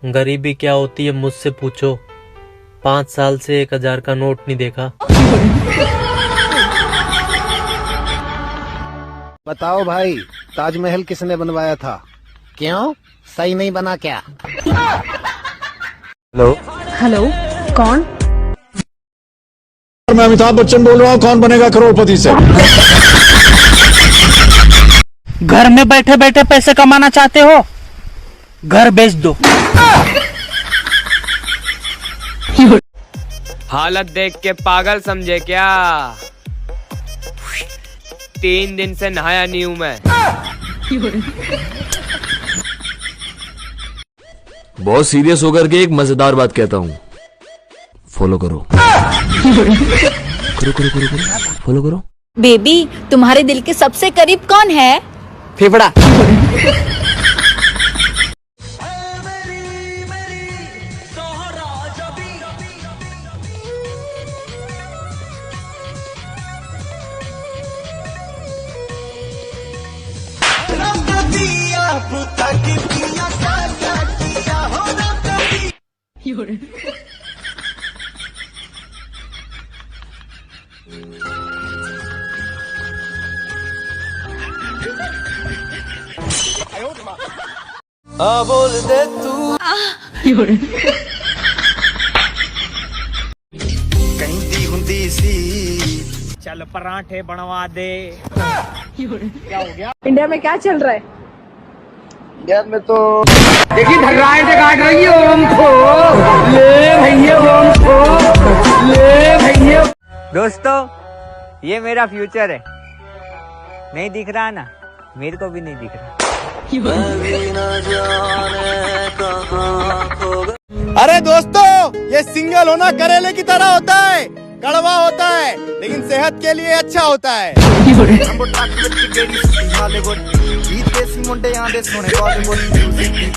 गरीबी क्या होती है मुझसे पूछो, 5 साल से 1000 का नोट नहीं देखा। बताओ भाई, ताजमहल किसने बनवाया था? क्यों, सही नहीं बना क्या? हेलो हेलो, कौन? मैं अमिताभ बच्चन बोल रहा हूँ, कौन बनेगा करोड़पति से? घर में बैठे बैठे पैसे कमाना चाहते हो? घर बेच दो। हालत देख के पागल समझे क्या? 3 दिन से नहाया नहीं हूं मैं। बहुत सीरियस होकर के एक मजेदार बात कहता हूँ, फॉलो करो। करो करो करो करो, फॉलो करो। बेबी, तुम्हारे दिल के सबसे करीब कौन है? फेफड़ा। बोल दे तू। कहती हुंदी सी चल पराठे बनवा दे। क्या हो गया? इंडिया में क्या चल रहा है? यार मैं तो देखी धर्राए से काट रही है हमको। ले भैया हमको, ले भैया। दोस्तों, ये मेरा फ्यूचर है। नहीं दिख रहा ना? मेरे को भी नहीं दिख रहा। अरे दोस्तों, ये सिंगल होना करेले की तरह होता है, कड़वा होता है, लेकिन सेहत के लिए अच्छा होता है।